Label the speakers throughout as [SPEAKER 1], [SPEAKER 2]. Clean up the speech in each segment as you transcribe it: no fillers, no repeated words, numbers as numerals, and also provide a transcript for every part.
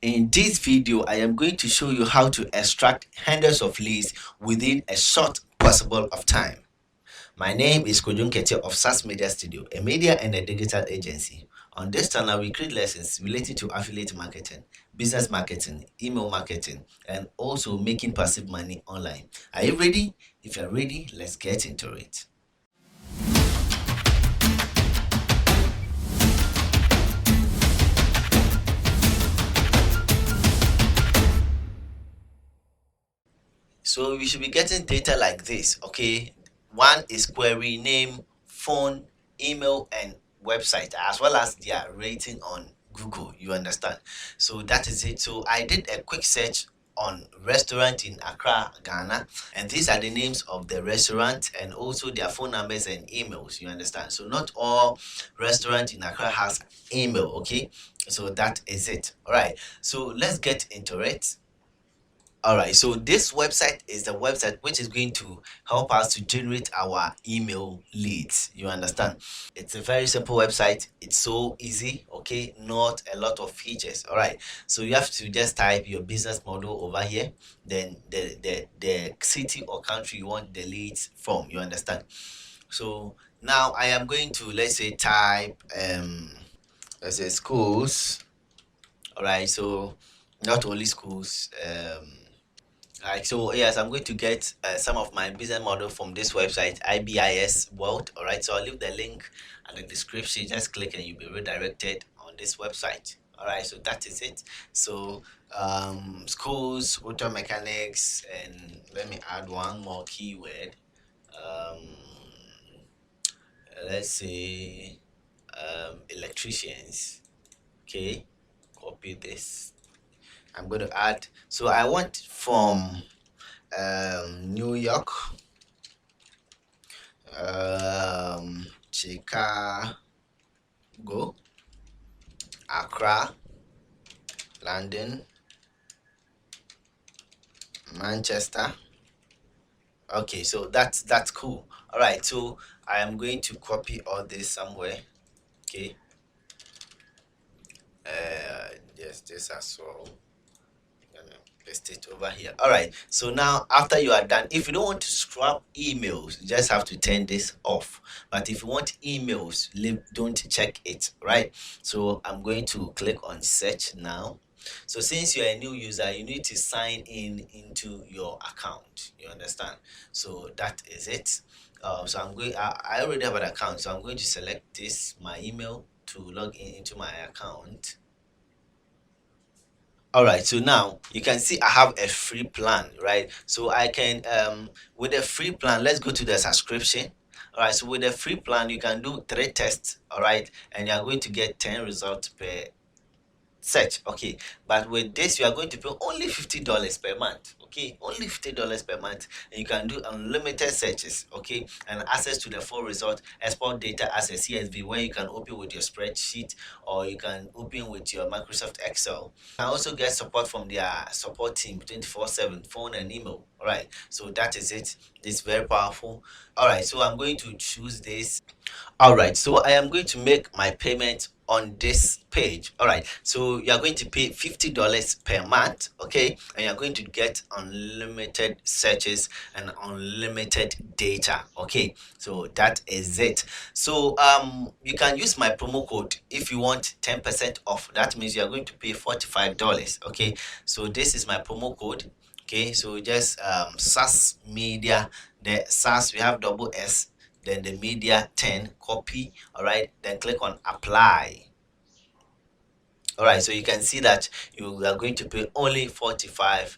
[SPEAKER 1] In this video, I am going to show you how to extract hundreds of leads within a short possible of time. My name is Kojun Ketia of SAS Media Studio, a media and a digital agency. On this channel, we create lessons related to affiliate marketing, business marketing, email marketing, and also making passive money online. Are you ready? If you're ready, let's get into it. So we should be getting data like this, okay? One is query name, phone, email, and website, as well as their rating on Google. You understand? So that is it. So I did a quick search on restaurant in Accra, Ghana, and these are the names of the restaurant and also their phone numbers and emails. You understand? So not all restaurant in Accra has email, okay? So that is it. All right. So let's get into it. All right, so this website is the website which is going to help us to generate our email leads. You understand? It's a very simple website. It's so easy, okay? Not a lot of features. All right, so you have to just type your business model over here, then the city or country you want the leads from. You understand? So now I am going to, let's say, type let's say schools. All right, so not only schools. Alright, so yes, I'm going to get some of my business model from this website, IBIS World. Alright, so I'll leave the link and the description. Just click and you'll be redirected on this website. Alright, so that is it. So schools, auto mechanics, and let me add one more keyword. Um, let's say electricians. Okay, copy this. I'm going to add. So I want from New York, Chicago, Accra, London, Manchester. Okay, so that's cool. All right, so I am going to copy all this somewhere. Okay, yes, this as well. Paste it over here. All right, so now after you are done, if you don't want to scrap emails, you just have to turn this off. But if you want emails, don't check it, right? So I'm going to click on search now. So since you're a new user, you need to sign in into your account. You understand? So that is it. So I already have an account, so I'm going to select this, my email, to log in into my account. All right, so now you can see I have a free plan, right? So I can with a free plan, let's go to the subscription. All right, so with a free plan you can do 3 tests, all right, and you are going to get 10 results per search. Okay, but with this you are going to pay only $50 per month. Okay, only $50 per month, and you can do unlimited searches, okay, and access to the full result, export data as a CSV where you can open with your spreadsheet or you can open with your Microsoft Excel. You can also get support from their support team 24/7, phone and email. All right, so that is it. It's very powerful. All right, so I'm going to choose this. All right, so I am going to make my payment on this page. All right, so you are going to pay $50 per month, okay, and you're going to get unlimited searches and unlimited data. Okay, so that is it. So you can use my promo code if you want 10% off. That means you are going to pay $45. Okay, so this is my promo code. Okay, so just SAS media, the SAS, we have double S, then the media 10, copy. All right, then click on apply. All right, so you can see that you are going to pay only $45.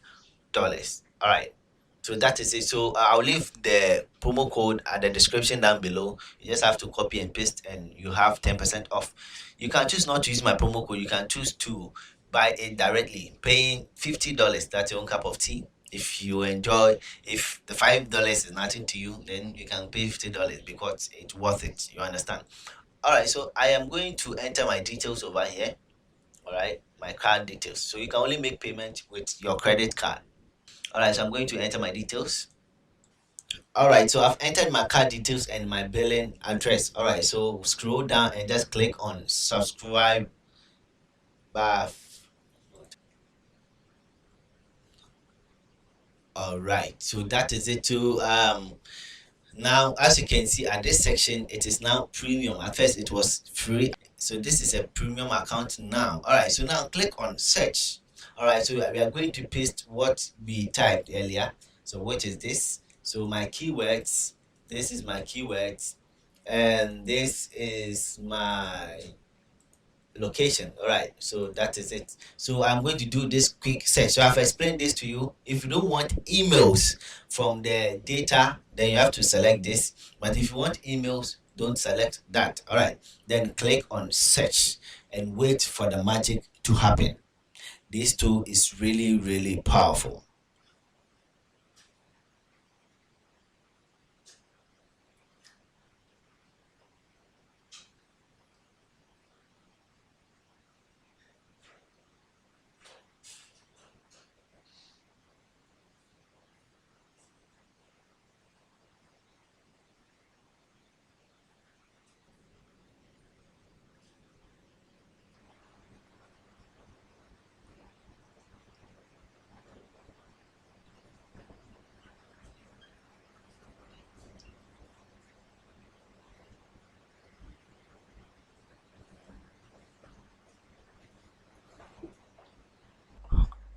[SPEAKER 1] All right, so that is it. So I'll leave the promo code at the description down below. You just have to copy and paste and you have 10% off. You can choose not to use my promo code. You can choose to buy it directly, paying $50. That's your own cup of tea. If you enjoy, if the $5 is nothing to you, then you can pay $50 because it's worth it. You understand? All right, so I am going to enter my details over here. All right, my card details. So you can only make payment with your credit card. All right, so I'm going to enter my details. All right, so I've entered my card details and my billing address. All right, so scroll down and just click on subscribe bar. All right, so that is it too. Now, as you can see at this section, it is now premium. At first it was free, so this is a premium account now. All right, so now click on search. All right, so we are going to paste what we typed earlier. So what is this? So my keywords, this is my keywords, and this is my location. All right, so that is it. So I'm going to do this quick search. So I've explained this to you. If you don't want emails from the data, then you have to select this. But if you want emails, don't select that. All right, then click on search and wait for the magic to happen. This tool is really, really powerful.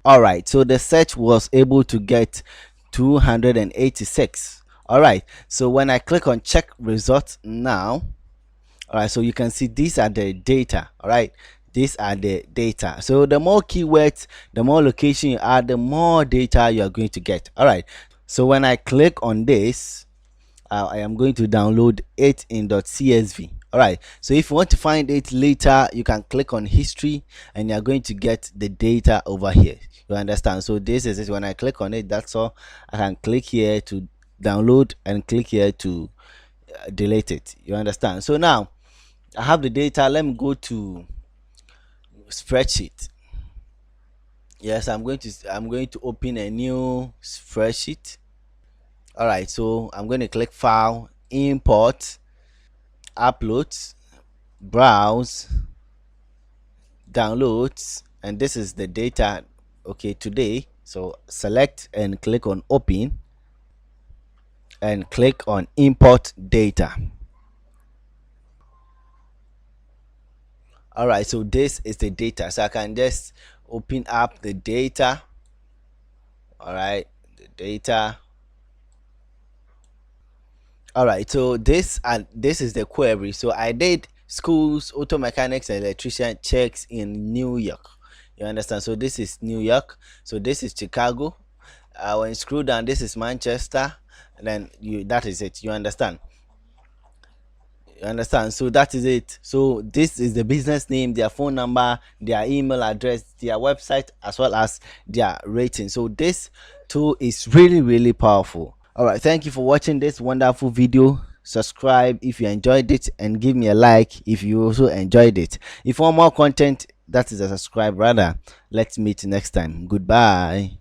[SPEAKER 1] All right, so the search was able to get 286. All right, so when I click on check results now, all right, so you can see these are the data. All right, these are the data. So the more keywords, the more location you add, the more data you are going to get. All right, so when I click on this, I am going to download it in .csv. All right, so if you want to find it later, you can click on history and you're going to get the data over here. You understand? So this is it. When I click on it, that's all. I can click here to download and click here to delete it. You understand? So now I have the data. Let me go to spreadsheet. Yes, I'm going to open a new spreadsheet. All right, so I'm going to click file, import, upload, browse, downloads, and this is the data. Okay, today. So select and click on open and click on import data. All right, so this is the data. So I can just open up the data. All right, the data. All right, so this is the query. So I did schools, auto mechanics, and electrician checks in New York. You understand? So this is New York. So this is Chicago. When you scroll down, this is Manchester. And then that is it. You understand? You understand? So that is it. So this is the business name, their phone number, their email address, their website, as well as their rating. So this tool is really, really powerful. All right, thank you for watching this wonderful video. Subscribe if you enjoyed it and give me a like if you also enjoyed it. If you want more content, that is a subscribe rather. Let's meet next time. Goodbye.